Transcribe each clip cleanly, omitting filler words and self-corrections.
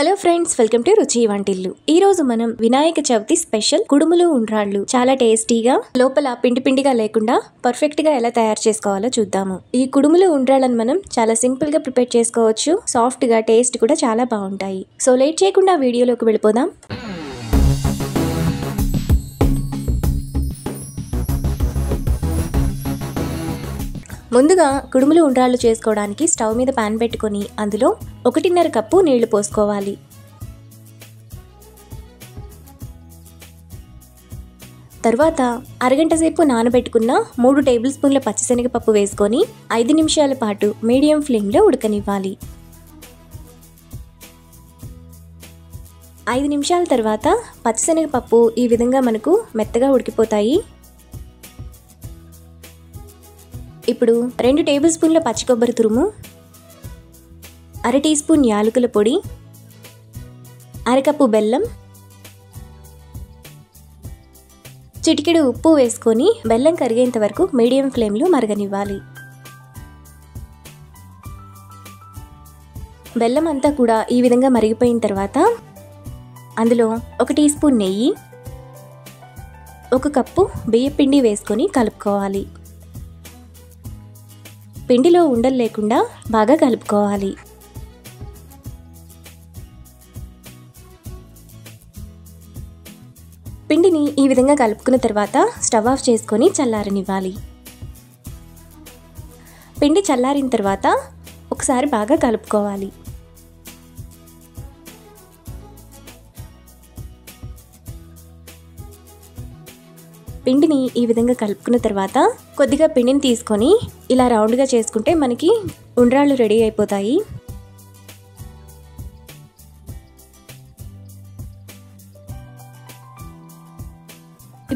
Hello friends, welcome to Ruchi వంటిల్లు. ఈ రోజు మనం వినాయక చవితి స్పెషల్ కుడుములు ఉండ్రాళ్ళు చాలా టేస్టీగా, లోపల పిండిగా లేకుండా పర్ఫెక్ట్ గా ఎలా తయారు చేసుకోవాలో చూద్దాము. ఈ కుడుములు ఉండ్రాళ్ళని మనం చాలా సింపుల్ గా ప్రిపేర్ చేసుకోవచ్చు. సాఫ్ట్ గా, టేస్ట్ కూడా చాలా బాగుంటాయి. సో లేట్ చేయకుండా వీడియోలోకి వెళ్ళిపోదాం. ముందుగా కుడుములు ఉండ్రాళ్ళు చేసుకోవడానికి స్టవ్ మీద పాన్ పెట్టుకొని అందులో 1.5 కప్పు నీళ్లు పోసుకోవాలి. తర్వాత అరగంట సేపు నానబెట్టుకున్న 3 టేబుల్ స్పూన్ల పచ్చిశనగపప్పు వేసుకొని 5 నిమిషాల పాటు మీడియం ఫ్లేమ్లో ఉడకనివ్వాలి. 5 నిమిషాల తర్వాత పచ్చిశనగపప్పు ఈ విధంగా మనకు మెత్తగా ఉడికిపోతాయి. ఇప్పుడు 2 టేబుల్ స్పూన్ల పచ్చి కొబ్బరి తురుము, 1/2 టీ స్పూన్ యాలకుల పొడి, 1/2 కప్పు బెల్లం, చిటికెడు ఉప్పు వేసుకొని బెల్లం కరిగేంత వరకు మీడియం ఫ్లేమ్లో మరగనివ్వాలి. బెల్లం అంతా కూడా ఈ విధంగా మరిగిపోయిన తర్వాత అందులో 1 టీ స్పూన్ నెయ్యి, 1 కప్పు బియ్యపిండి వేసుకొని కలుపుకోవాలి. పిండిలో ఉండలు లేకుండా బాగా కలుపుకోవాలి. పిండిని ఈ విధంగా కలుపుకున్న తర్వాత స్టవ్ ఆఫ్ చేసుకొని చల్లారనివ్వాలి. పిండి చల్లారిన తర్వాత ఒకసారి బాగా కలుపుకోవాలి. పిండిని ఈ విధంగా కలుపుకున్న తర్వాత కొద్దిగా పిండిని తీసుకొని ఇలా రౌండ్గా చేసుకుంటే మనకి ఉండ్రాళ్ళు రెడీ అయిపోతాయి.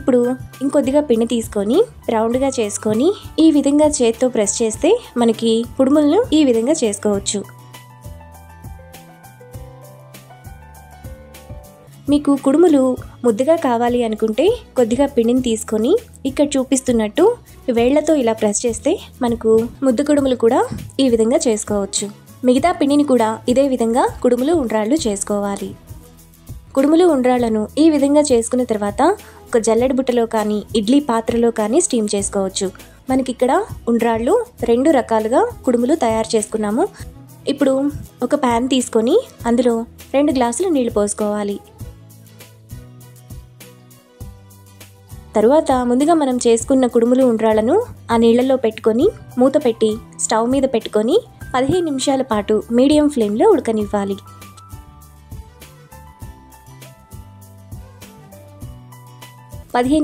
ఇప్పుడు ఇంకొద్దిగా పిండి తీసుకొని రౌండ్గా చేసుకొని ఈ విధంగా చేత్తో ప్రెస్ చేస్తే మనకి కుడుములను ఈ విధంగా చేసుకోవచ్చు. మీకు కుడుములు ముద్దగా కావాలి అనుకుంటే కొద్దిగా పిండిని తీసుకొని ఇక్కడ చూపిస్తున్నట్టు వేళ్లతో ఇలా ప్రెస్ చేస్తే మనకు ముద్ద కుడుములు కూడా ఈ విధంగా చేసుకోవచ్చు. మిగతా పిండిని కూడా ఇదే విధంగా కుడుములు ఉండ్రాళ్ళు చేసుకోవాలి. కుడుములు ఉండ్రాళ్ళను ఈ విధంగా చేసుకున్న తర్వాత ఒక జల్లెడ బుట్టలో కానీ ఇడ్లీ పాత్రలో కానీ స్టీమ్ చేసుకోవచ్చు. మనకి ఇక్కడ ఉండ్రాళ్ళు 2 రకాలుగా కుడుములు తయారు చేసుకున్నాము. ఇప్పుడు ఒక ప్యాన్ తీసుకొని అందులో 2 గ్లాసులు నీళ్లు పోసుకోవాలి. తరువాత ముందుగా మనం చేసుకున్న కుడుములు ఉండ్రాళ్ళను ఆ నీళ్లలో పెట్టుకొని మూత పెట్టి స్టవ్ మీద పెట్టుకొని 15 నిమిషాల పాటు మీడియం ఫ్లేమ్లో ఉడకనివ్వాలి.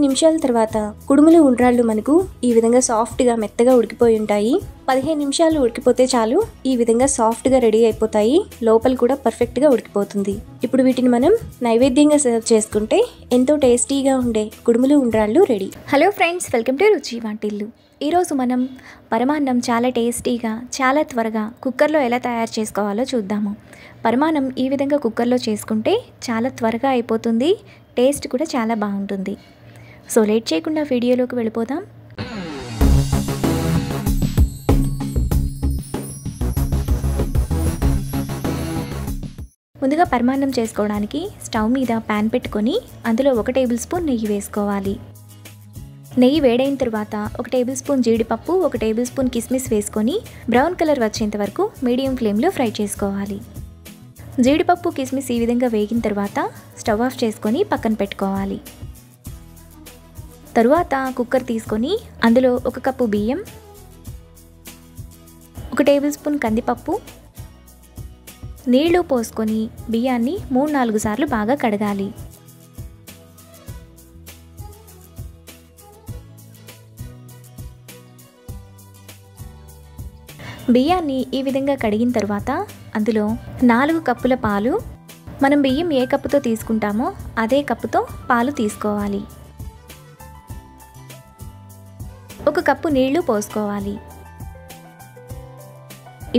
నిమిషాల తర్వాత కుడుములు ఉండ్రాళ్ళు మనకు ఈ విధంగా సాఫ్ట్గా మెత్తగా ఉడికిపోయి ఉంటాయి. 15 నిమిషాలు ఉడికిపోతే చాలు, ఈ విధంగా సాఫ్ట్గా రెడీ అయిపోతాయి. లోపల కూడా పర్ఫెక్ట్గా ఉడికిపోతుంది. ఇప్పుడు వీటిని మనం నైవేద్యంగా సర్వ్ చేసుకుంటే ఎంతో టేస్టీగా ఉండే కుడుములు ఉండ్రాళ్ళు ready. Hello friends, welcome to Ruchi Vantillu. ఈరోజు మనం పరమాన్నం చాలా టేస్టీగా, చాలా త్వరగా కుక్కర్లో ఎలా తయారు చేసుకోవాలో చూద్దాము. పరమాన్నం ఈ విధంగా కుక్కర్లో చేసుకుంటే చాలా త్వరగా అయిపోతుంది. టేస్ట్ కూడా చాలా బాగుంటుంది. సో లేట్ చేయకుండా వీడియోలోకి వెళ్ళిపోదాం. ముందుగా పరమాన్నం చేసుకోవడానికి స్టవ్ మీద ప్యాన్ పెట్టుకొని అందులో 1 టేబుల్ స్పూన్ నెయ్యి వేసుకోవాలి. నెయ్యి వేడైన తర్వాత 1 టేబుల్ స్పూన్ జీడిపప్పు, 1 టేబుల్ స్పూన్ కిస్మిస్ వేసుకొని బ్రౌన్ కలర్ వచ్చేంత వరకు మీడియం ఫ్లేమ్లో ఫ్రై చేసుకోవాలి. జీడిపప్పు, కిస్మిస్ ఈ విధంగా వేగిన తర్వాత స్టవ్ ఆఫ్ చేసుకొని పక్కన పెట్టుకోవాలి. తరువాత కుక్కర్ తీసుకొని అందులో 1 కప్పు బియ్యం, 1 టేబుల్ స్పూన్ కందిపప్పు, నీళ్లు పోసుకొని బియ్యాన్ని 3-4 సార్లు బాగా కడగాలి. బియ్యాన్ని ఈ విధంగా కడిగిన తర్వాత అందులో 4 కప్పుల పాలు, మనం బియ్యం ఏ కప్పుతో తీసుకుంటామో అదే కప్పుతో పాలు తీసుకోవాలి. 1 కప్పు నీళ్లు పోసుకోవాలి.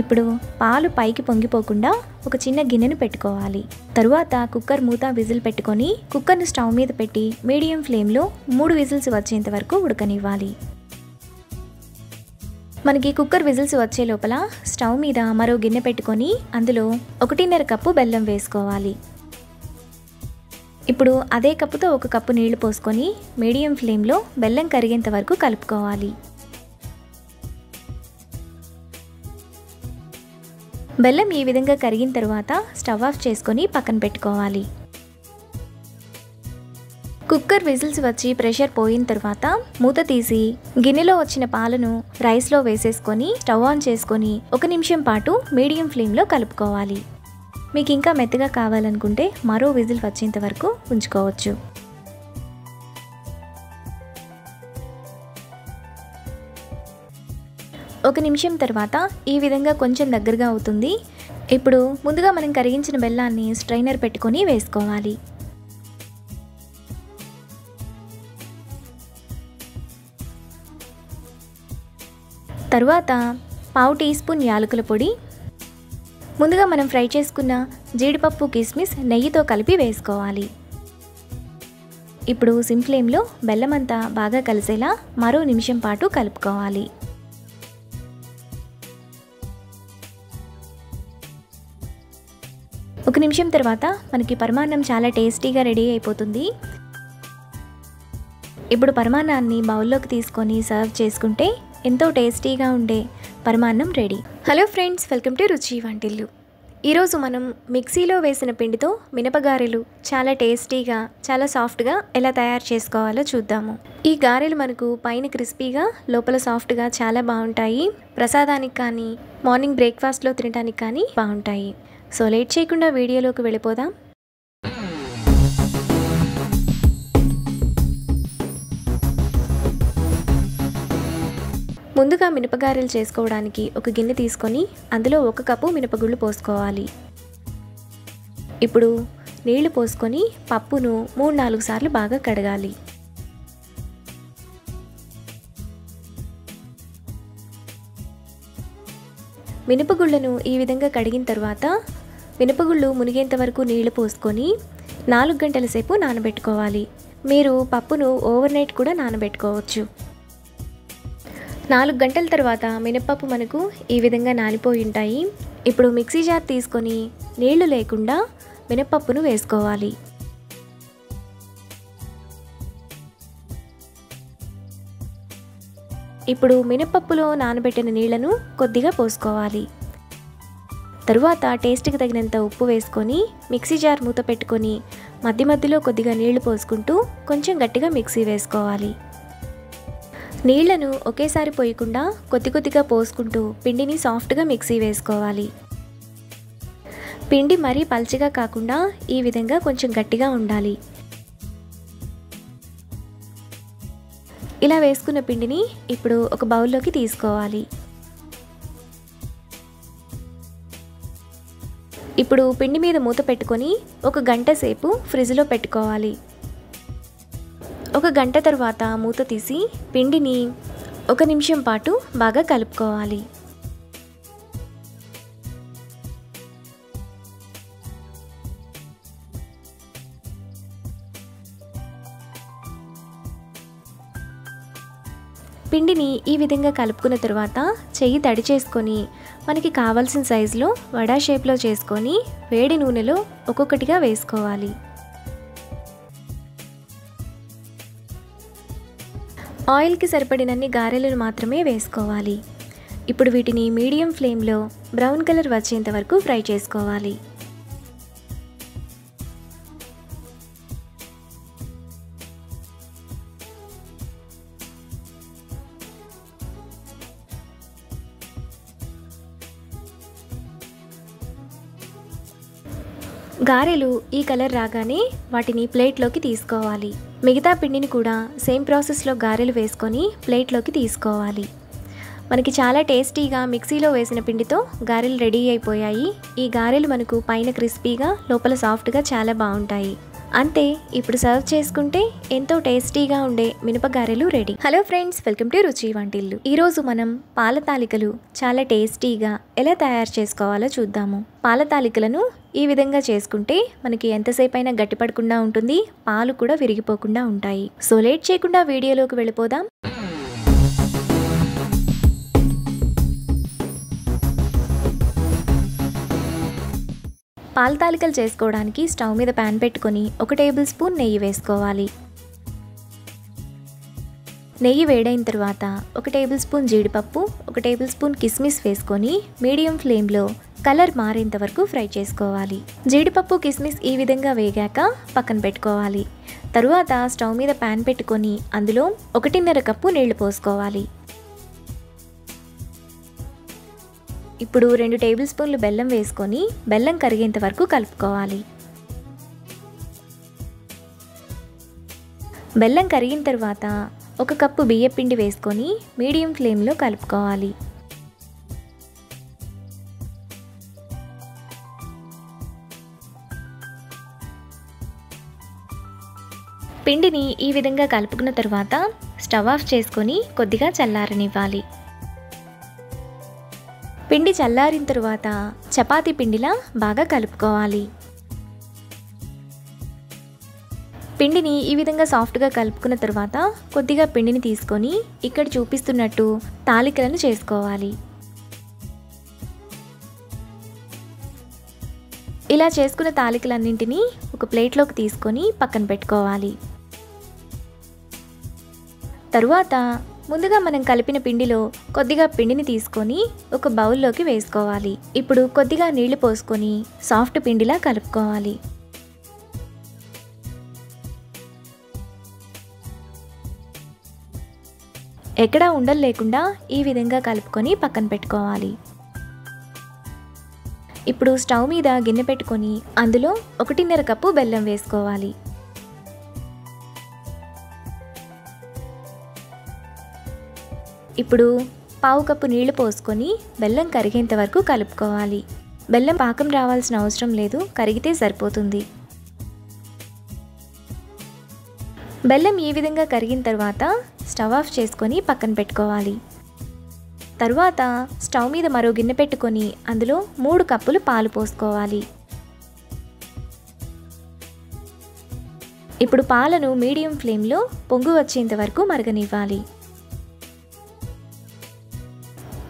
ఇప్పుడు పాలు పైకి పొంగిపోకుండా ఒక చిన్న గిన్నెను పెట్టుకోవాలి. తరువాత కుక్కర్ మూత విజిల్ పెట్టుకొని కుక్కర్ను స్టవ్ మీద పెట్టి మీడియం ఫ్లేమ్లో 3 విజిల్స్ వచ్చేంత వరకు ఉడకనివ్వాలి. మనకి కుక్కర్ విజిల్స్ వచ్చే లోపల స్టవ్ మీద మరో గిన్నె పెట్టుకొని అందులో 1.5 కప్పు బెల్లం వేసుకోవాలి. ఇప్పుడు అదే కప్పుతో 1 కప్పు నీళ్లు పోసుకొని మీడియం ఫ్లేమ్లో బెల్లం కరిగేంత వరకు కలుపుకోవాలి. బెల్లం ఈ విధంగా కరిగిన తర్వాత స్టవ్ ఆఫ్ చేసుకొని పక్కన పెట్టుకోవాలి. కుక్కర్ విజిల్స్ వచ్చి ప్రెషర్ పోయిన తర్వాత మూత తీసి గిన్నెలో వచ్చిన పాలను రైస్లో వేసేసుకొని స్టవ్ ఆన్ చేసుకొని 1 నిమిషం పాటు మీడియం ఫ్లేమ్లో కలుపుకోవాలి. మీకు ఇంకా మెత్తగా కావాలనుకుంటే మరో విజిల్ వచ్చేంత వరకు ఉంచుకోవచ్చు. ఒక నిమిషం తర్వాత ఈ విధంగా కొంచెం దగ్గరగా అవుతుంది. ఇప్పుడు ముందుగా మనం కరిగించిన బెల్లాన్ని స్ట్రైనర్ పెట్టుకొని వేసుకోవాలి. తరువాత పావు టీ స్పూన్ యాలకుల పొడి, ముందుగా మనం ఫ్రై చేసుకున్న జీడిపప్పు కిస్మిస్ నెయ్యితో కలిపి వేసుకోవాలి. ఇప్పుడు సిమ్ ఫ్లేమ్లో బెల్లం అంతా బాగా కలిసేలా మరో నిమిషం పాటు కలుపుకోవాలి. ఒక నిమిషం తర్వాత మనకి పరమాన్నం చాలా టేస్టీగా రెడీ అయిపోతుంది. ఇప్పుడు పరమాన్నాన్ని బౌల్లోకి తీసుకొని సర్వ్ చేసుకుంటే ఎంతో టేస్టీగా ఉండే పరమాన్నం ready. Hello friends, welcome to Ruchi Vantillu. ఈరోజు మనం మిక్సీలో వేసిన పిండితో మినపగారెలు చాలా టేస్టీగా చాలా సాఫ్ట్గా ఎలా తయారు చేసుకోవాలో చూద్దాము. ఈ గారెలు మనకు పైన క్రిస్పీగా లోపల సాఫ్ట్గా చాలా బాగుంటాయి. ప్రసాదానికి కానీ మార్నింగ్ బ్రేక్ఫాస్ట్లో తినడానికి కానీ బాగుంటాయి. సో లేట్ చేయకుండా వీడియోలోకి వెళ్ళిపోదాం. ముందుగా మినపగారెలు చేసుకోవడానికి ఒక గిన్నె తీసుకొని అందులో 1 కప్పు మినపగుళ్ళు పోసుకోవాలి. ఇప్పుడు నీళ్లు పోసుకొని పప్పును 3-4 సార్లు బాగా కడగాలి. మినపగుళ్ళను ఈ విధంగా కడిగిన తర్వాత మినపగుళ్ళు మునిగేంత వరకు నీళ్లు పోసుకొని 4 గంటల సేపు నానబెట్టుకోవాలి. మీరు పప్పును ఓవర్ నైట్ కూడా నానబెట్టుకోవచ్చు. 4 గంటల తర్వాత మినపప్పు మనకు ఈ విధంగా నానిపోయి ఉంటాయి. ఇప్పుడు మిక్సీ జార్ తీసుకొని నీళ్లు లేకుండా మినపప్పును వేసుకోవాలి. ఇప్పుడు మినపప్పులో నానబెట్టిన నీళ్లను కొద్దిగా పోసుకోవాలి. తరువాత టేస్ట్కి తగినంత ఉప్పు వేసుకొని మిక్సీ జార్ మూత పెట్టుకొని మధ్య మధ్యలో కొద్దిగా నీళ్లు పోసుకుంటూ కొంచెం గట్టిగా మిక్సీ వేసుకోవాలి. నీళ్లను ఒకేసారి పోయకుండా కొద్ది కొద్దిగా పోసుకుంటూ పిండిని సాఫ్ట్గా మిక్సీ వేసుకోవాలి. పిండి మరీ పల్చగా కాకుండా ఈ విధంగా కొంచెం గట్టిగా ఉండాలి. ఇలా వేసుకున్న పిండిని ఇప్పుడు ఒక బౌల్లోకి తీసుకోవాలి. ఇప్పుడు పిండి మీద మూత పెట్టుకొని 1 గంట సేపు ఫ్రిడ్జ్లో పెట్టుకోవాలి. 1 గంట తర్వాత మూత తీసి పిండిని 1 నిమిషం పాటు బాగా కలుపుకోవాలి. పిండిని ఈ విధంగా కలుపుకున్న తర్వాత చెయ్యి తడి చేసుకొని మనకి కావాల్సిన సైజులో వడా షేప్లో చేసుకొని వేడి నూనెలో ఒక్కొక్కటిగా వేసుకోవాలి. ఆయిల్కి సరిపడినన్ని గారెలను మాత్రమే వేసుకోవాలి. ఇప్పుడు వీటిని మీడియం ఫ్లేమ్లో బ్రౌన్ కలర్ వచ్చేంత వరకు ఫ్రై చేసుకోవాలి. గారెలు ఈ కలర్ రాగానే వాటిని ప్లేట్లోకి తీసుకోవాలి. మిగతా పిండిని కూడా సేమ్ ప్రాసెస్లో గారెలు వేసుకొని ప్లేట్లోకి తీసుకోవాలి. మనకి చాలా టేస్టీగా మిక్సీలో వేసిన పిండితో గారెలు రెడీ అయిపోయాయి. ఈ గారెలు మనకు పైన క్రిస్పీగా లోపల సాఫ్ట్గా చాలా బాగుంటాయి. అంతే, ఇప్పుడు సర్వ్ చేసుకుంటే ఎంతో టేస్టీగా ఉండే మినపగారెలు ready. Hello friends, welcome to Ruchi Vantillu. ఈరోజు మనం పాల తాలికలు చాలా టేస్టీగా ఎలా తయారు చేసుకోవాలో చూద్దాము. పాల తాలికలను ఈ విధంగా చేసుకుంటే మనకి ఎంతసేపు అయినా గట్టిపడకుండా ఉంటుంది, పాలు కూడా విరిగిపోకుండా ఉంటాయి. సో లేట్ చేయకుండా వీడియోలోకి వెళ్ళిపోదాం. పాల తాలికలు చేసుకోవడానికి స్టవ్ మీద ప్యాన్ పెట్టుకొని 1 టేబుల్ స్పూన్ నెయ్యి వేసుకోవాలి. నెయ్యి వేడైన తర్వాత 1 టేబుల్ స్పూన్ జీడిపప్పు, 1 టేబుల్ స్పూన్ కిస్మిస్ వేసుకొని మీడియం ఫ్లేమ్లో కలర్ మారేంత వరకు ఫ్రై చేసుకోవాలి. జీడిపప్పు కిస్మిస్ ఈ విధంగా వేగాక పక్కన పెట్టుకోవాలి. తరువాత స్టవ్ మీద ప్యాన్ పెట్టుకొని అందులో 1.5 కప్పు నీళ్లు పోసుకోవాలి. ఇప్పుడు 2 టేబుల్ స్పూన్లు బెల్లం వేసుకొని బెల్లం కరిగేంత వరకు కలుపుకోవాలి. బెల్లం కరిగిన తర్వాత 1 కప్పు బియ్యపిండి వేసుకొని మీడియం ఫ్లేమ్లో కలుపుకోవాలి. పిండిని ఈ విధంగా కలుపుకున్న తర్వాత స్టవ్ ఆఫ్ చేసుకొని కొద్దిగా చల్లారనివ్వాలి. పిండి చల్లారిన తర్వాత చపాతీ పిండిలా బాగా కలుపుకోవాలి. పిండిని ఈ విధంగా సాఫ్ట్గా కలుపుకున్న తర్వాత కొద్దిగా పిండిని తీసుకొని ఇక్కడ చూపిస్తున్నట్టు తాలికలను చేసుకోవాలి. ఇలా చేసుకున్న తాలికలన్నింటినీ ఒక ప్లేట్లోకి తీసుకొని పక్కన పెట్టుకోవాలి. తరువాత ముందుగా మనం కలిపిన పిండిలో కొద్దిగా పిండిని తీసుకొని ఒక బౌల్లోకి వేసుకోవాలి. ఇప్పుడు కొద్దిగా నీళ్లు పోసుకొని సాఫ్ట్ పిండిలా కలుపుకోవాలి. ఎక్కడా ఉండలు లేకుండా ఈ విధంగా కలుపుకొని పక్కన పెట్టుకోవాలి. ఇప్పుడు స్టవ్ మీద గిన్నె పెట్టుకొని అందులో 1.5 కప్పు బెల్లం వేసుకోవాలి. ఇప్పుడు పావు కప్పు నీళ్లు పోసుకొని బెల్లం కరిగేంత వరకు కలుపుకోవాలి. బెల్లం పాకం రావాల్సిన అవసరం లేదు, కరిగితే సరిపోతుంది. బెల్లం ఈ విధంగా కరిగిన తర్వాత స్టవ్ ఆఫ్ చేసుకొని పక్కన పెట్టుకోవాలి. తరువాత స్టవ్ మీద మరో గిన్నె పెట్టుకొని అందులో 3 కప్పులు పాలు పోసుకోవాలి. ఇప్పుడు పాలను మీడియం ఫ్లేమ్లో పొంగు వచ్చేంత వరకు మరగనివ్వాలి.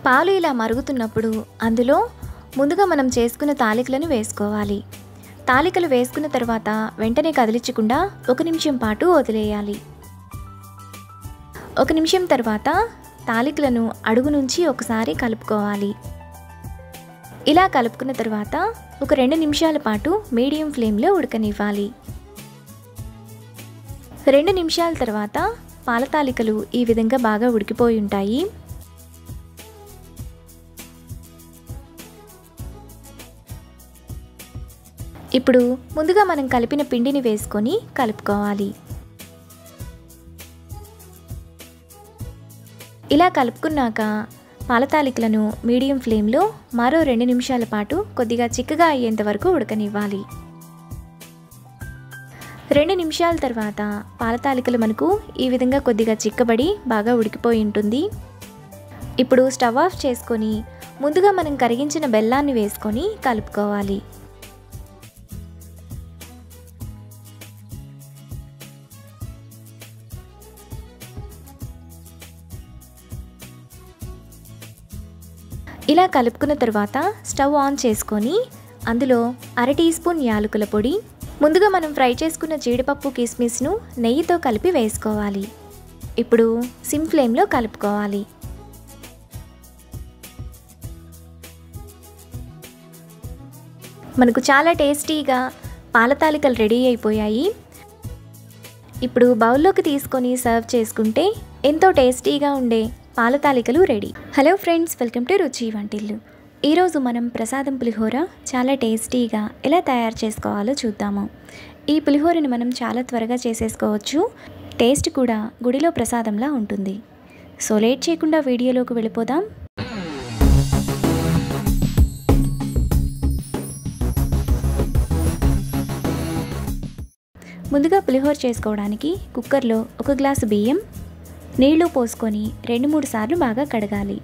పాలు ఇలా మరుగుతున్నప్పుడు అందులో ముందుగా మనం చేసుకున్న తాలికలను వేసుకోవాలి. తాలికలు వేసుకున్న తర్వాత వెంటనే కదిలించకుండా 1 నిమిషం పాటు వదిలేయాలి. 1 నిమిషం తర్వాత తాలికలను అడుగు నుంచి ఒకసారి కలుపుకోవాలి. ఇలా కలుపుకున్న తర్వాత ఒక 2 నిమిషాల పాటు మీడియం ఫ్లేమ్లో ఉడకనివ్వాలి. 2 నిమిషాల తర్వాత పాల తాలికలు ఈ విధంగా బాగా ఉడికిపోయి ఉంటాయి. ఇప్పుడు ముందుగా మనం కలిపిన పిండిని వేసుకొని కలుపుకోవాలి. ఇలా కలుపుకున్నాక పాల తాలికలను మీడియం ఫ్లేమ్లో మరో 2 నిమిషాల పాటు కొద్దిగా చిక్కగా అయ్యేంత వరకు ఉడకనివ్వాలి. 2 నిమిషాల తర్వాత పాల తాలికలు మనకు ఈ విధంగా కొద్దిగా చిక్కబడి బాగా ఉడికిపోయి ఉంటుంది. ఇప్పుడు స్టవ్ ఆఫ్ చేసుకొని ముందుగా మనం కరిగించిన బెల్లాన్ని వేసుకొని కలుపుకోవాలి. ఇలా కలుపుకున్న తర్వాత స్టవ్ ఆన్ చేసుకొని అందులో 1/2 టీ స్పూన్ యాలకుల పొడి, ముందుగా మనం ఫ్రై చేసుకున్న జీడిపప్పు కిస్మిస్ను నెయ్యితో కలిపి వేసుకోవాలి. ఇప్పుడు సిమ్ ఫ్లేమ్లో కలుపుకోవాలి. మనకు చాలా టేస్టీగా పాల తాలికలు రెడీ అయిపోయాయి. ఇప్పుడు బౌల్లోకి తీసుకొని సర్వ్ చేసుకుంటే ఎంతో టేస్టీగా ఉండే పాల తాలికలు ready. Hello friends, welcome to Ruchi Vantillu. ఈరోజు మనం ప్రసాదం పులిహోర చాలా టేస్టీగా ఎలా తయారు చేసుకోవాలో చూద్దాము. ఈ పులిహోరని మనం చాలా త్వరగా చేసేసుకోవచ్చు. టేస్ట్ కూడా గుడిలో ప్రసాదంలా ఉంటుంది. సో లేట్ చేయకుండా వీడియోలోకి వెళ్ళిపోదాం. ముందుగా పులిహోర చేసుకోవడానికి కుక్కర్లో 1 గ్లాసు బియ్యం, నీళ్లు పోసుకొని 2-3 సార్లు బాగా కడగాలి.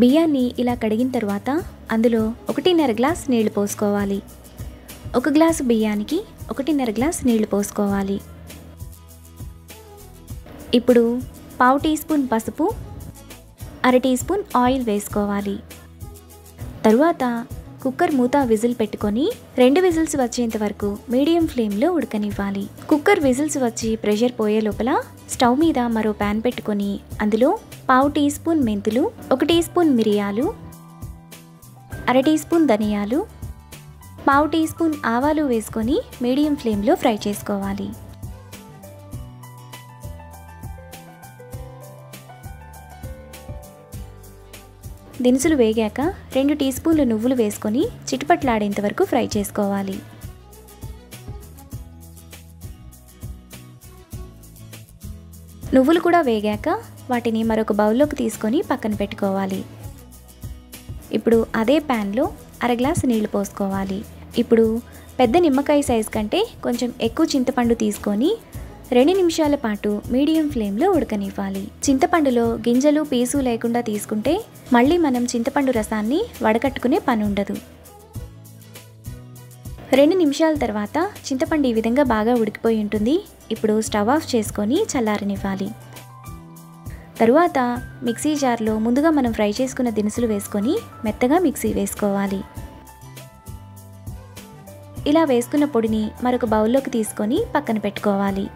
బియ్యాన్ని ఇలా కడిగిన తర్వాత అందులో 1.5 గ్లాస్ నీళ్లు పోసుకోవాలి. 1 గ్లాసు బియ్యానికి 1.5 గ్లాస్ నీళ్లు పోసుకోవాలి. ఇప్పుడు పావు టీ స్పూన్ పసుపు, 1 టీ స్పూన్ ఆయిల్ వేసుకోవాలి. తరువాత కుక్కర్ మూత విజిల్ పెట్టుకొని 2 విజిల్స్ వచ్చేంత వరకు మీడియం ఫ్లేమ్లో ఉడకనివ్వాలి. కుక్కర్ విజిల్స్ వచ్చి ప్రెషర్ పోయే లోపల స్టవ్ మీద మరో ప్యాన్ పెట్టుకొని అందులో 1/2 టీ స్పూన్ మెంతులు, 1 టీ స్పూన్ మిరియాలు, 1/2 టీ స్పూన్ ధనియాలు, 1/2 టీ స్పూన్ ఆవాలు వేసుకొని మీడియం ఫ్లేమ్లో ఫ్రై చేసుకోవాలి. దినుసులు వేగాక 2 టీ స్పూన్లు నువ్వులు వేసుకొని చిటపట్లాడేంత వరకు ఫ్రై చేసుకోవాలి. నువ్వులు కూడా వేగాక వాటిని మరొక బౌల్లోకి తీసుకొని పక్కన పెట్టుకోవాలి. ఇప్పుడు అదే ప్యాన్లో 1/2 గ్లాసు నీళ్లు పోసుకోవాలి. ఇప్పుడు పెద్ద నిమ్మకాయ సైజ్ కంటే కొంచెం ఎక్కువ చింతపండు తీసుకొని 2 నిమిషాల పాటు మీడియం ఫ్లేమ్లో ఉడకనివ్వాలి. చింతపండులో గింజలు పీసు లేకుండా తీసుకుంటే మళ్ళీ మనం చింతపండు రసాన్ని వడకట్టుకునే పని ఉండదు. 2 నిమిషాల తర్వాత చింతపండు ఈ విధంగా బాగా ఉడికిపోయి ఉంటుంది. ఇప్పుడు స్టవ్ ఆఫ్ చేసుకొని చల్లారనివ్వాలి. తరువాత మిక్సీ జార్లో ముందుగా మనం ఫ్రై చేసుకున్న దినుసులు వేసుకొని మెత్తగా మిక్సీ వేసుకోవాలి. ఇలా వేసుకున్న పొడిని మరొక బౌల్లోకి తీసుకొని పక్కన పెట్టుకోవాలి.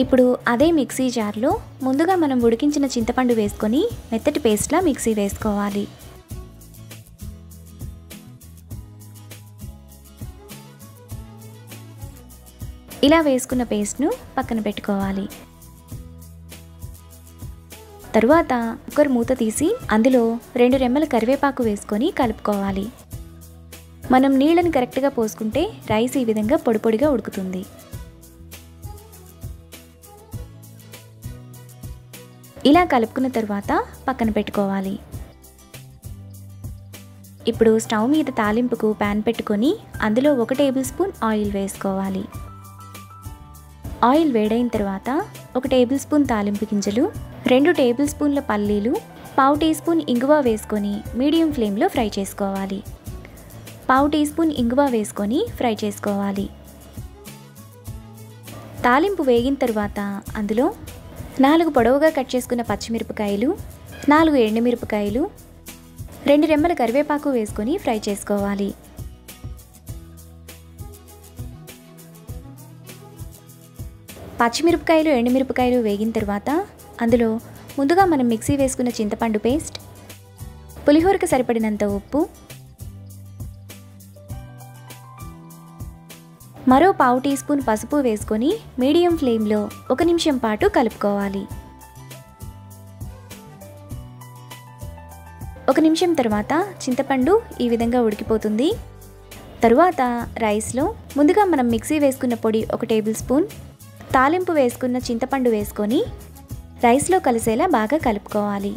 ఇప్పుడు అదే మిక్సీ జార్లో ముందుగా మనం ఉడికించిన చింతపండు వేసుకొని మెత్తటి పేస్ట్లా మిక్సీ వేసుకోవాలి. ఇలా వేసుకున్న పేస్ట్ను పక్కన పెట్టుకోవాలి. తరువాత కుక్కర్ మూత తీసి అందులో 2 రెమ్మల కరివేపాకు వేసుకొని కలుపుకోవాలి. మనం నీళ్ళని కరెక్ట్గా పోసుకుంటే రైస్ ఈ విధంగా పొడి పొడిగా ఉడుకుతుంది. ఇలా కలుపుకున్న తర్వాత పక్కన పెట్టుకోవాలి. ఇప్పుడు స్టవ్ మీద తాలింపుకు ప్యాన్ పెట్టుకొని అందులో 1 టేబుల్ స్పూన్ ఆయిల్ వేసుకోవాలి. ఆయిల్ వేడైన తర్వాత 1 టేబుల్ స్పూన్ తాలింపు గింజలు, 2 టేబుల్ స్పూన్ల పల్లీలు, 1/2 టీ స్పూన్ ఇంగువ వేసుకొని మీడియం ఫ్లేమ్లో ఫ్రై చేసుకోవాలి. 1/2 టీ స్పూన్ ఇంగువ వేసుకొని ఫ్రై చేసుకోవాలి. తాలింపు వేగిన తర్వాత అందులో 4 పొడవుగా కట్ చేసుకున్న పచ్చిమిరపకాయలు, 4 ఎండుమిరపకాయలు, 2 రెమ్మల కరివేపాకు వేసుకొని ఫ్రై చేసుకోవాలి. పచ్చిమిరపకాయలు, ఎండుమిరపకాయలు వేగిన తర్వాత అందులో ముందుగా మనం మిక్సీ వేసుకున్న చింతపండు పేస్ట్, పులిహోరకు సరిపడినంత ఉప్పు, మరో 1/2 టీ స్పూన్ పసుపు వేసుకొని మీడియం ఫ్లేమ్లో 1 నిమిషం పాటు కలుపుకోవాలి. 1 నిమిషం తర్వాత చింతపండు ఈ విధంగా ఉడికిపోతుంది. తరువాత రైస్లో ముందుగా మనం మిక్సీ వేసుకున్న పొడి 1 టేబుల్ స్పూన్, తాలింపు వేసుకున్న చింతపండు వేసుకొని రైస్లో కలిసేలా బాగా కలుపుకోవాలి.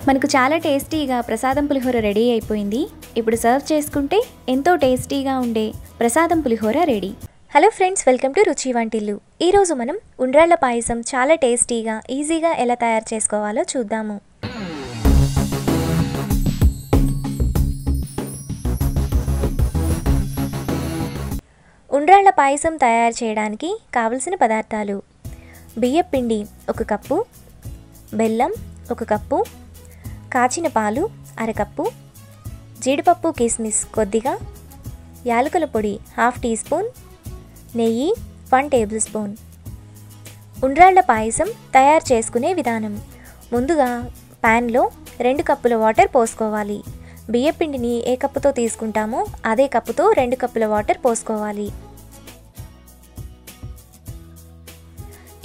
మనకు చాలా టేస్టీగా ప్రసాదం పులిహోర రెడీ అయిపోయింది. ఇప్పుడు సర్వ్ చేసుకుంటే ఎంతో టేస్టీగా ఉండే ప్రసాదం పులిహోర ready. Hello friends, welcome to Ruchi Vantillu. ఈరోజు మనం ఉండ్రాళ్ళ పాయసం చాలా టేస్టీగా ఈజీగా ఎలా తయారు చేసుకోవాలో చూద్దాము. ఉండ్రాళ్ళ పాయసం తయారు చేయడానికి కావలసిన పదార్థాలు: బియ్యం పిండి 1 కప్పు, బెల్లం 1 కప్పు, కాచిన పాలు 1/2 కప్పు, జీడిపప్పు కిస్మిస్ కొద్దిగా, యాలకుల పొడి 1/2 టీ స్పూన్, నెయ్యి 1 టేబుల్ స్పూన్. ఉండ్రాళ్ళ పాయసం తయారు చేసుకునే విధానం: ముందుగా ప్యాన్లో 2 కప్పుల వాటర్ పోసుకోవాలి. బియ్యం పిండిని ఏ కప్పుతో తీసుకుంటామో అదే కప్పుతో 2 కప్పుల వాటర్ పోసుకోవాలి.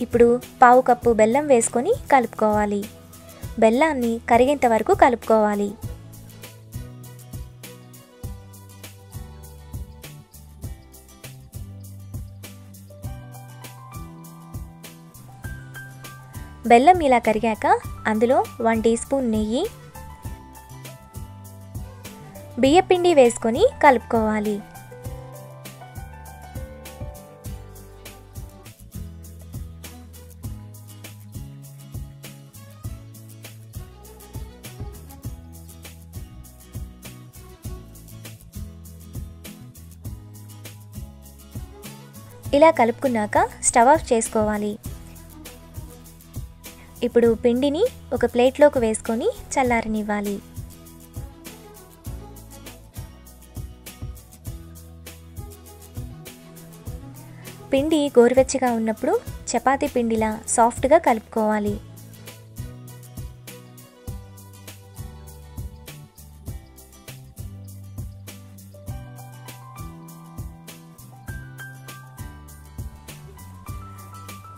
ఇప్పుడు 1/2 కప్పు బెల్లం వేసుకొని కలుపుకోవాలి. బెల్లాన్ని కరిగేంత వరకు కలుపుకోవాలి. బెల్లం ఇలా కరిగాక అందులో 1 టీ స్పూన్ నెయ్యి, బియ్యపిండి వేసుకొని కలుపుకోవాలి. ఇలా కలుపుకున్నాక స్టవ్ ఆఫ్ చేసుకోవాలి. ఇప్పుడు పిండిని ఒక ప్లేట్లోకి వేసుకొని చల్లారనివ్వాలి. పిండి గోరువెచ్చగా ఉన్నప్పుడు చపాతీ పిండిలా సాఫ్ట్గా కలుపుకోవాలి.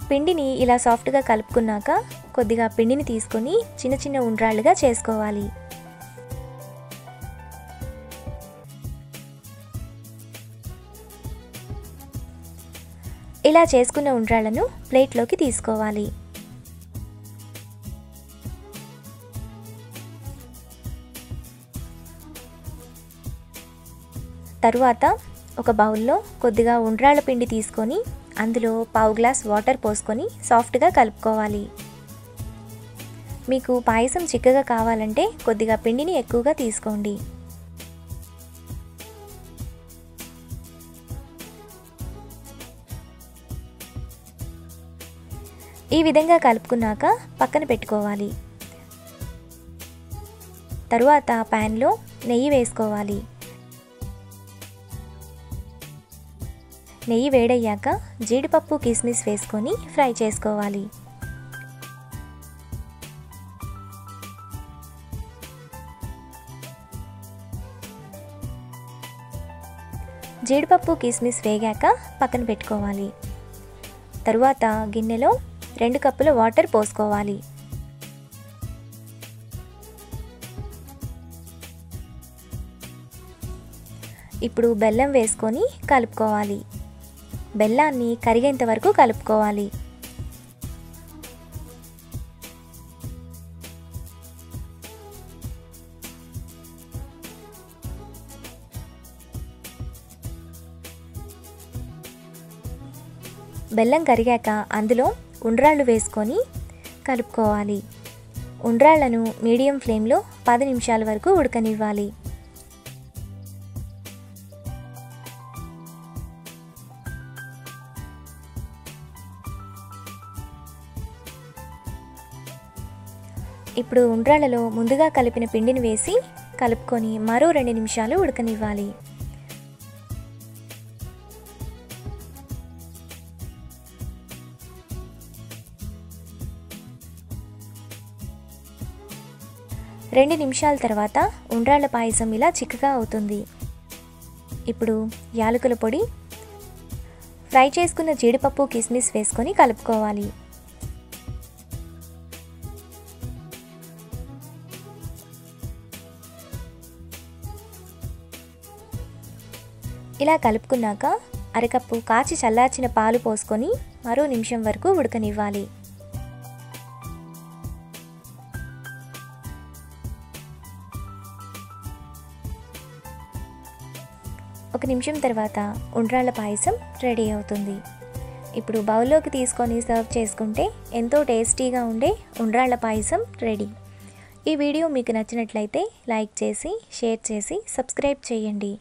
పిండిని ఇలా సాఫ్ట్గా కలుపుకున్నాక కొద్దిగా పిండిని తీసుకొని చిన్న చిన్న ఉండ్రాళ్ళుగా చేసుకోవాలి. ఇలా చేసుకున్న ఉండ్రాళ్ళను ప్లేట్లోకి తీసుకోవాలి. తరువాత ఒక బౌల్లో కొద్దిగా ఉండ్రాళ్ళ పిండి తీసుకొని అందులో పావు గ్లాస్ వాటర్ పోసుకొని సాఫ్ట్గా కలుపుకోవాలి. మీకు పాయసం చిక్కగా కావాలంటే కొద్దిగా పిండిని ఎక్కువగా తీసుకోండి. ఈ విధంగా కలుపుకున్నాక పక్కన పెట్టుకోవాలి. తరువాత ప్యాన్లో నెయ్యి వేసుకోవాలి. నెయ్యి వేడయ్యాక జీడిపప్పు కిస్మిస్ వేసుకొని ఫ్రై చేసుకోవాలి. జీడిపప్పు కిస్మిస్ వేగాక పక్కన పెట్టుకోవాలి. తరువాత గిన్నెలో 2 కప్పుల వాటర్ పోసుకోవాలి. ఇప్పుడు బెల్లం వేసుకొని కలుపుకోవాలి. బెల్లాన్ని కరిగేంత వరకు కలుపుకోవాలి. బెల్లం కరిగాక అందులో ఉండ్రాళ్ళు వేసుకొని కలుపుకోవాలి. ఉండ్రాళ్లను మీడియం ఫ్లేమ్లో 10 నిమిషాల వరకు ఉడకనివ్వాలి. ఇప్పుడు ఉండ్రాళ్ళలో ముందుగా కలిపిన పిండిని వేసి కలుపుకొని మరో 2 నిమిషాలు ఉడకనివ్వాలి. రెండు నిమిషాల తర్వాత ఉండ్రాళ్ళ పాయసం ఇలా చిక్కగా అవుతుంది. ఇప్పుడు యాలకుల పొడి, ఫ్రై చేసుకున్న జీడిపప్పు కిస్మిస్ వేసుకొని కలుపుకోవాలి. ఇలా కలుపుకున్నాక అరకప్పు కాచి చల్లార్చిన పాలు పోసుకొని మరో నిమిషం వరకు ఉడకనివ్వాలి. ఒక నిమిషం తర్వాత ఉండ్రాళ్ళ పాయసం రెడీ అవుతుంది. ఇప్పుడు బౌల్లోకి తీసుకొని సర్వ్ చేసుకుంటే ఎంతో టేస్టీగా ఉండే ఉండ్రాళ్ళ పాయసం రెడీ. ఈ వీడియో మీకు నచ్చినట్లయితే లైక్ చేసి, షేర్ చేసి, సబ్స్క్రైబ్ చేయండి.